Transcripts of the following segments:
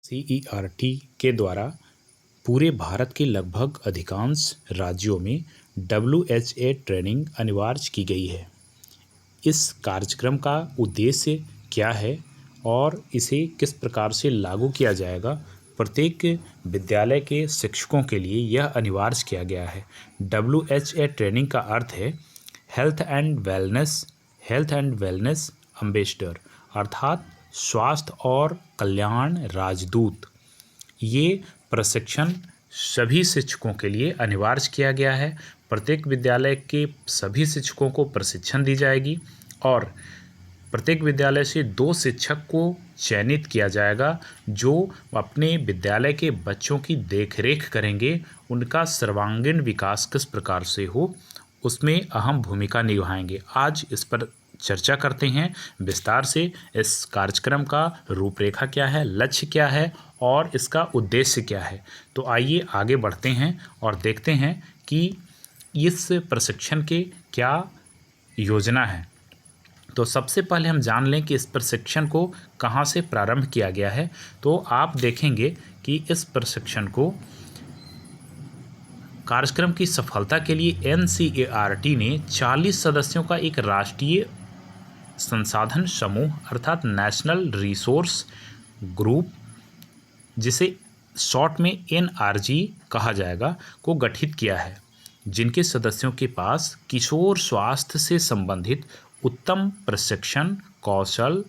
CERT के द्वारा पूरे भारत के लगभग अधिकांश राज्यों में WHA ट्रेनिंग अनिवार्य की गई है। इस कार्यक्रम का उद्देश्य क्या है और इसे किस प्रकार से लागू किया जाएगा, प्रत्येक विद्यालय के शिक्षकों के लिए यह अनिवार्य किया गया है। WHA ट्रेनिंग का अर्थ है हेल्थ एंड वेलनेस एम्बेसडर, अर्थात स्वास्थ्य और कल्याण राजदूत। ये प्रशिक्षण सभी शिक्षकों के लिए अनिवार्य किया गया है। प्रत्येक विद्यालय के सभी शिक्षकों को प्रशिक्षण दी जाएगी और प्रत्येक विद्यालय से 2 शिक्षक को चयनित किया जाएगा जो अपने विद्यालय के बच्चों की देखरेख करेंगे। उनका सर्वांगीण विकास किस प्रकार से हो, उसमें अहम भूमिका निभाएंगे। आज इस पर चर्चा करते हैं विस्तार से। इस कार्यक्रम का रूपरेखा क्या है, लक्ष्य क्या है और इसका उद्देश्य क्या है। तो आइए आगे बढ़ते हैं और देखते हैं कि इस प्रशिक्षण के क्या योजना है। तो सबसे पहले हम जान लें कि इस प्रशिक्षण को कहां से प्रारंभ किया गया है। तो आप देखेंगे कि इस प्रशिक्षण को कार्यक्रम की सफलता के लिए NCERT ने 40 सदस्यों का एक राष्ट्रीय संसाधन समूह अर्थात नेशनल रिसोर्स ग्रुप, जिसे शॉर्ट में NRG कहा जाएगा, को गठित किया है, जिनके सदस्यों के पास किशोर स्वास्थ्य से संबंधित उत्तम प्रशिक्षण, कौशल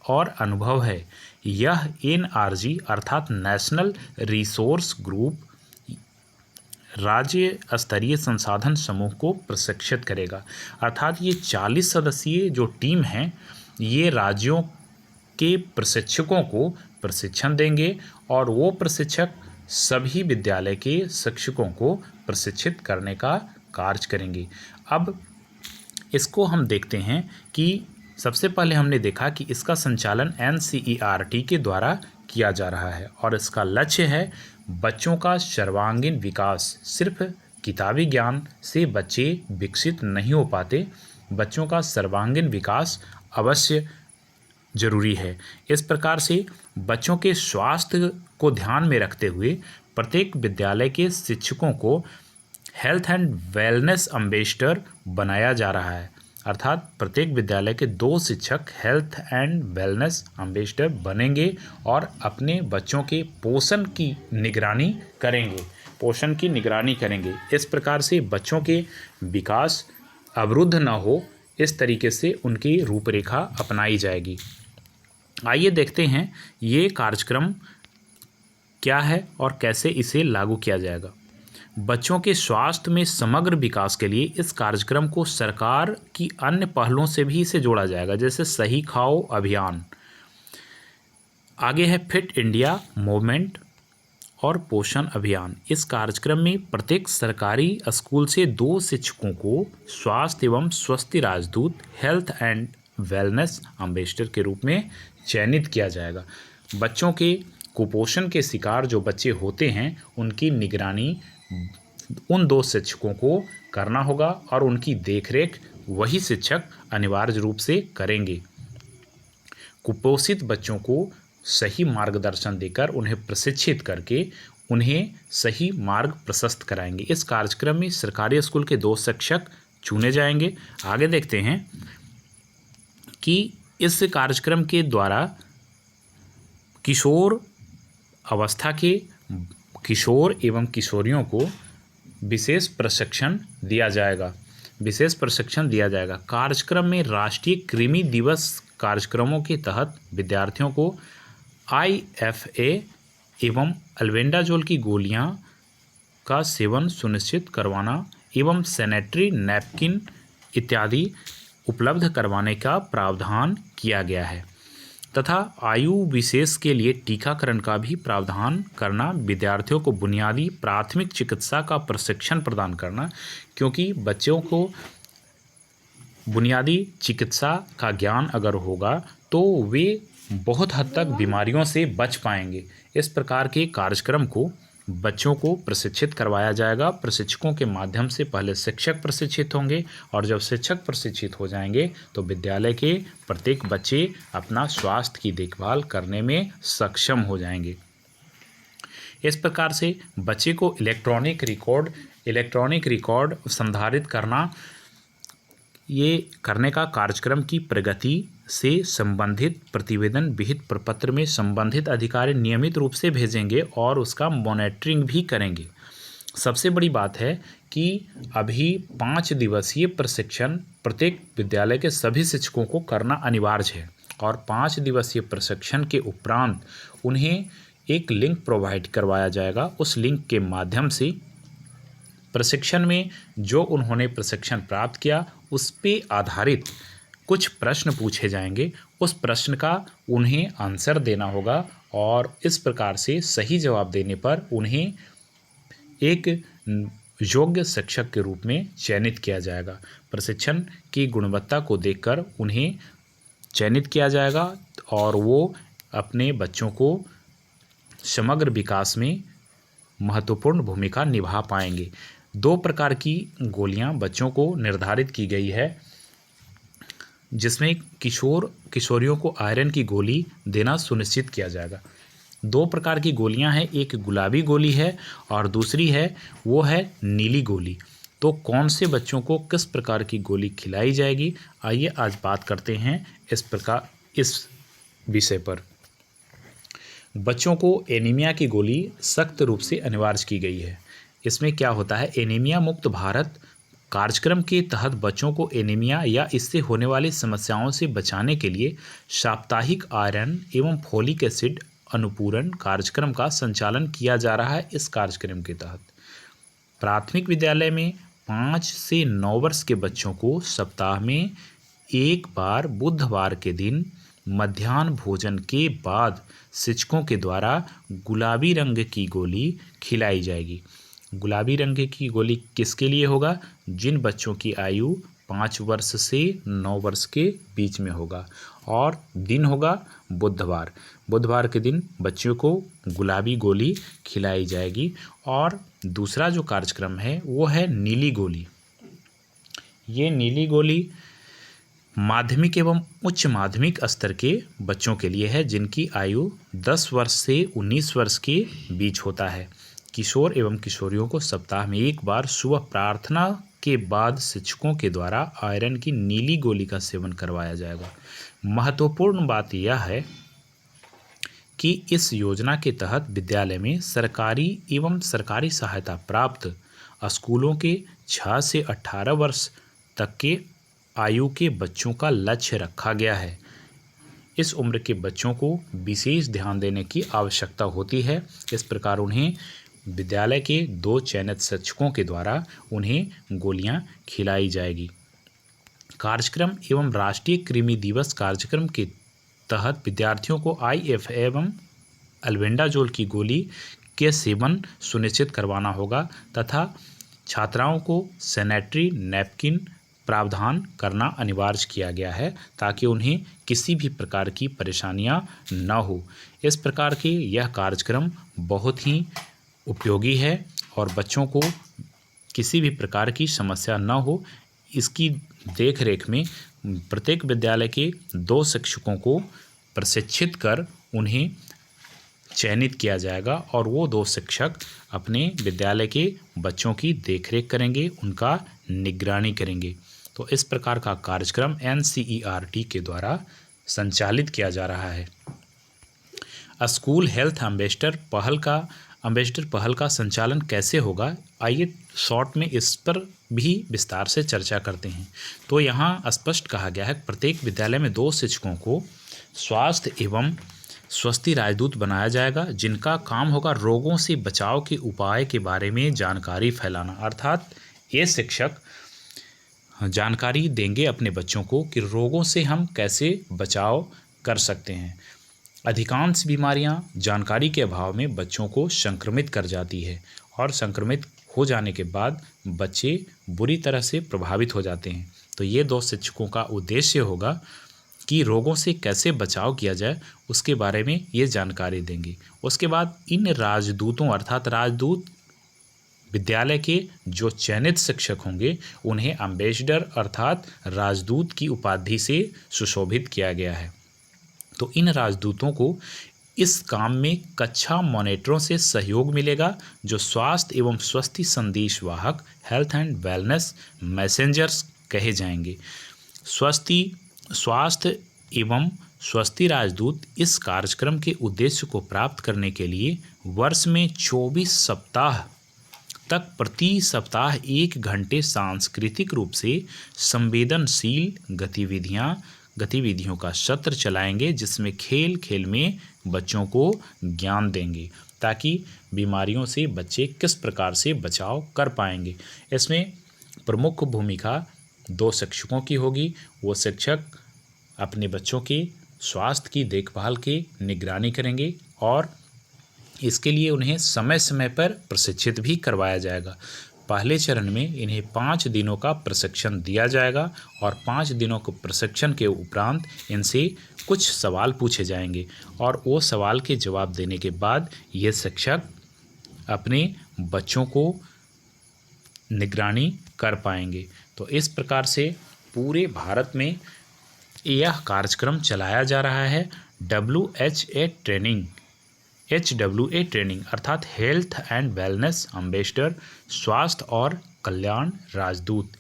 और अनुभव है। यह NRG अर्थात नेशनल रिसोर्स ग्रुप राज्य स्तरीय संसाधन समूह को प्रशिक्षित करेगा। अर्थात ये 40 सदस्यीय जो टीम है, ये राज्यों के प्रशिक्षकों को प्रशिक्षण देंगे और वो प्रशिक्षक सभी विद्यालय के शिक्षकों को प्रशिक्षित करने का कार्य करेंगे। अब इसको हम देखते हैं कि सबसे पहले हमने देखा कि इसका संचालन NCERT के द्वारा किया जा रहा है और इसका लक्ष्य है बच्चों का सर्वांगीण विकास। सिर्फ किताबी ज्ञान से बच्चे विकसित नहीं हो पाते, बच्चों का सर्वांगीण विकास अवश्य जरूरी है। इस प्रकार से बच्चों के स्वास्थ्य को ध्यान में रखते हुए प्रत्येक विद्यालय के शिक्षकों को हेल्थ एंड वेलनेस एम्बेसडर बनाया जा रहा है। अर्थात प्रत्येक विद्यालय के 2 शिक्षक हेल्थ एंड वेलनेस एम्बेसडर बनेंगे और अपने बच्चों के पोषण की निगरानी करेंगे। इस प्रकार से बच्चों के विकास अवरुद्ध न हो, इस तरीके से उनकी रूपरेखा अपनाई जाएगी। आइए देखते हैं ये कार्यक्रम क्या है और कैसे इसे लागू किया जाएगा। बच्चों के स्वास्थ्य में समग्र विकास के लिए इस कार्यक्रम को सरकार की अन्य पहलों से भी इसे जोड़ा जाएगा, जैसे सही खाओ अभियान। आगे है फिट इंडिया मूवमेंट और पोषण अभियान। इस कार्यक्रम में प्रत्येक सरकारी स्कूल से 2 शिक्षकों को स्वास्थ्य एवं स्वस्थ राजदूत हेल्थ एंड वेलनेस एम्बेसडर के रूप में चयनित किया जाएगा। बच्चों के कुपोषण के शिकार जो बच्चे होते हैं, उनकी निगरानी उन 2 शिक्षकों को करना होगा और उनकी देखरेख वही शिक्षक अनिवार्य रूप से करेंगे। कुपोषित बच्चों को सही मार्गदर्शन देकर उन्हें प्रशिक्षित करके उन्हें सही मार्ग प्रशस्त कराएंगे। इस कार्यक्रम में सरकारी स्कूल के 2 शिक्षक चुने जाएंगे। आगे देखते हैं कि इस कार्यक्रम के द्वारा किशोर अवस्था के किशोर एवं किशोरियों को विशेष प्रशिक्षण दिया जाएगा। कार्यक्रम में राष्ट्रीय कृमि दिवस कार्यक्रमों के तहत विद्यार्थियों को IFA एवं अल्बेंडाजोल की गोलियां का सेवन सुनिश्चित करवाना एवं सैनिटरी नैपकिन इत्यादि उपलब्ध करवाने का प्रावधान किया गया है तथा आयु विशेष के लिए टीकाकरण का भी प्रावधान करना, विद्यार्थियों को बुनियादी प्राथमिक चिकित्सा का प्रशिक्षण प्रदान करना, क्योंकि बच्चों को बुनियादी चिकित्सा का ज्ञान अगर होगा तो वे बहुत हद तक बीमारियों से बच पाएंगे। इस प्रकार के कार्यक्रम को बच्चों को प्रशिक्षित करवाया जाएगा। प्रशिक्षकों के माध्यम से पहले शिक्षक प्रशिक्षित होंगे और जब शिक्षक प्रशिक्षित हो जाएंगे तो विद्यालय के प्रत्येक बच्चे अपना स्वास्थ्य की देखभाल करने में सक्षम हो जाएंगे। इस प्रकार से बच्चे को इलेक्ट्रॉनिक रिकॉर्ड संधारित करना, ये करने का कार्यक्रम की प्रगति से संबंधित प्रतिवेदन विहित प्रपत्र में संबंधित अधिकारी नियमित रूप से भेजेंगे और उसका मॉनिटरिंग भी करेंगे। सबसे बड़ी बात है कि अभी 5 दिवसीय प्रशिक्षण प्रत्येक विद्यालय के सभी शिक्षकों को करना अनिवार्य है और 5 दिवसीय प्रशिक्षण के उपरांत उन्हें एक लिंक प्रोवाइड करवाया जाएगा। उस लिंक के माध्यम से प्रशिक्षण में जो उन्होंने प्रशिक्षण प्राप्त किया उस पे आधारित कुछ प्रश्न पूछे जाएंगे। उस प्रश्न का उन्हें आंसर देना होगा और इस प्रकार से सही जवाब देने पर उन्हें एक योग्य शिक्षक के रूप में चयनित किया जाएगा। प्रशिक्षण की गुणवत्ता को देखकर उन्हें चयनित किया जाएगा और वो अपने बच्चों को समग्र विकास में महत्वपूर्ण भूमिका निभा पाएंगे। 2 प्रकार की गोलियां बच्चों को निर्धारित की गई है, जिसमें किशोरियों को आयरन की गोली देना सुनिश्चित किया जाएगा। 2 प्रकार की गोलियां हैं, एक गुलाबी गोली है और दूसरी है वो है नीली गोली। तो कौन से बच्चों को किस प्रकार की गोली खिलाई जाएगी, आइए आज बात करते हैं इस विषय पर। बच्चों को एनीमिया की गोली सख्त रूप से अनिवार्य की गई है। इसमें क्या होता है, एनीमिया मुक्त भारत कार्यक्रम के तहत बच्चों को एनीमिया या इससे होने वाली समस्याओं से बचाने के लिए साप्ताहिक आयरन एवं फोलिक एसिड अनुपूरण कार्यक्रम का संचालन किया जा रहा है। इस कार्यक्रम के तहत प्राथमिक विद्यालय में 5 से 9 वर्ष के बच्चों को सप्ताह में एक बार बुधवार के दिन मध्याह्न भोजन के बाद शिक्षकों के द्वारा गुलाबी रंग की गोली खिलाई जाएगी। गुलाबी रंग की गोली किसके लिए होगा, जिन बच्चों की आयु 5 वर्ष से 9 वर्ष के बीच में होगा और दिन होगा बुधवार के दिन बच्चों को गुलाबी गोली खिलाई जाएगी। और दूसरा जो कार्यक्रम है वो है नीली गोली। ये नीली गोली माध्यमिक एवं उच्च माध्यमिक स्तर के बच्चों के लिए है, जिनकी आयु 10 वर्ष से 19 वर्ष के बीच होता है। किशोर एवं किशोरियों को सप्ताह में एक बार सुबह प्रार्थना के बाद शिक्षकों के द्वारा आयरन की नीली गोली का सेवन करवाया जाएगा। महत्वपूर्ण बात यह है कि इस योजना के तहत विद्यालय में सरकारी एवं सरकारी सहायता प्राप्त स्कूलों के 6 से 18 वर्ष तक के आयु के बच्चों का लक्ष्य रखा गया है। इस उम्र के बच्चों को विशेष ध्यान देने की आवश्यकता होती है। इस प्रकार उन्हें विद्यालय के 2 चयनित शिक्षकों के द्वारा उन्हें गोलियां खिलाई जाएगी। कार्यक्रम एवं राष्ट्रीय कृमि दिवस कार्यक्रम के तहत विद्यार्थियों को IF एवं अल्बेंडाजोल की गोली के सेवन सुनिश्चित करवाना होगा तथा छात्राओं को सैनिटरी नैपकिन प्रावधान करना अनिवार्य किया गया है ताकि उन्हें किसी भी प्रकार की परेशानियां न हो। इस प्रकार के यह कार्यक्रम बहुत ही उपयोगी है और बच्चों को किसी भी प्रकार की समस्या न हो, इसकी देखरेख में प्रत्येक विद्यालय के 2 शिक्षकों को प्रशिक्षित कर उन्हें चयनित किया जाएगा और वो 2 शिक्षक अपने विद्यालय के बच्चों की देखरेख करेंगे, उनका निगरानी करेंगे। तो इस प्रकार का कार्यक्रम NCERT के द्वारा संचालित किया जा रहा है। स्कूल हेल्थ एम्बेसडर पहल का संचालन कैसे होगा, आइए शॉर्ट में इस पर भी विस्तार से चर्चा करते हैं। तो यहाँ स्पष्ट कहा गया है प्रत्येक विद्यालय में 2 शिक्षकों को स्वास्थ्य एवं स्वस्थ राजदूत बनाया जाएगा, जिनका काम होगा रोगों से बचाव के उपाय के बारे में जानकारी फैलाना। अर्थात ये शिक्षक जानकारी देंगे अपने बच्चों को कि रोगों से हम कैसे बचाव कर सकते हैं। अधिकांश बीमारियां जानकारी के अभाव में बच्चों को संक्रमित कर जाती है और संक्रमित हो जाने के बाद बच्चे बुरी तरह से प्रभावित हो जाते हैं। तो ये 2 शिक्षकों का उद्देश्य होगा कि रोगों से कैसे बचाव किया जाए उसके बारे में ये जानकारी देंगे। उसके बाद इन राजदूतों अर्थात राजदूत विद्यालय के जो चयनित शिक्षक होंगे उन्हें एम्बेसडर अर्थात राजदूत की उपाधि से सुशोभित किया गया है। तो इन राजदूतों को इस काम में कक्षा मॉनिटरों से सहयोग मिलेगा, जो स्वास्थ्य एवं स्वस्थ संदेशवाहक हेल्थ एंड वेलनेस मैसेंजर्स कहे जाएंगे। स्वास्थ्य एवं स्वस्थ राजदूत इस कार्यक्रम के उद्देश्य को प्राप्त करने के लिए वर्ष में 24 सप्ताह तक प्रति सप्ताह 1 घंटे सांस्कृतिक रूप से संवेदनशील गतिविधियों का सत्र चलाएंगे, जिसमें खेल खेल में बच्चों को ज्ञान देंगे ताकि बीमारियों से बच्चे किस प्रकार से बचाव कर पाएंगे। इसमें प्रमुख भूमिका 2 शिक्षकों की होगी। वो शिक्षक अपने बच्चों के स्वास्थ्य की देखभाल की निगरानी करेंगे और इसके लिए उन्हें समय समय पर प्रशिक्षित भी करवाया जाएगा। पहले चरण में इन्हें 5 दिनों का प्रशिक्षण दिया जाएगा और 5 दिनों के प्रशिक्षण के उपरांत इनसे कुछ सवाल पूछे जाएंगे और वो सवाल के जवाब देने के बाद ये शिक्षक अपने बच्चों को निगरानी कर पाएंगे। तो इस प्रकार से पूरे भारत में यह कार्यक्रम चलाया जा रहा है। HWA ट्रेनिंग अर्थात हेल्थ एंड वेलनेस एम्बेसडर, स्वास्थ्य और कल्याण राजदूत।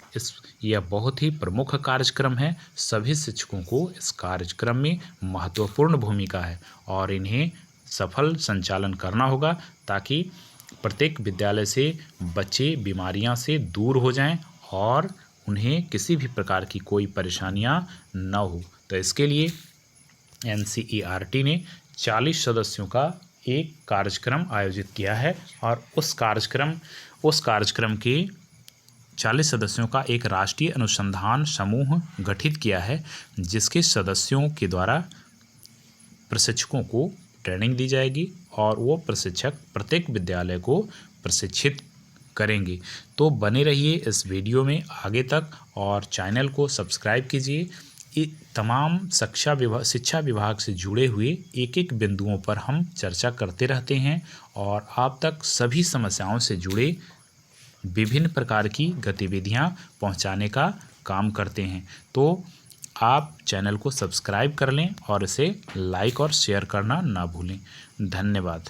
यह बहुत ही प्रमुख कार्यक्रम है। सभी शिक्षकों को इस कार्यक्रम में महत्वपूर्ण भूमिका है और इन्हें सफल संचालन करना होगा ताकि प्रत्येक विद्यालय से बच्चे बीमारियां से दूर हो जाएं और उन्हें किसी भी प्रकार की कोई परेशानियां न हो। तो इसके लिए NCERT ने 40 सदस्यों का एक कार्यक्रम आयोजित किया है और उस कार्यक्रम के 40 सदस्यों का एक राष्ट्रीय अनुसंधान समूह गठित किया है, जिसके सदस्यों के द्वारा प्रशिक्षकों को ट्रेनिंग दी जाएगी और वो प्रशिक्षक प्रत्येक विद्यालय को प्रशिक्षित करेंगे। तो बने रहिए इस वीडियो में आगे तक और चैनल को सब्सक्राइब कीजिए। तमाम शिक्षा विभाग से जुड़े हुए एक बिंदुओं पर हम चर्चा करते रहते हैं और आप तक सभी समस्याओं से जुड़े विभिन्न प्रकार की गतिविधियां पहुंचाने का काम करते हैं। तो आप चैनल को सब्सक्राइब कर लें और इसे लाइक और शेयर करना ना भूलें। धन्यवाद।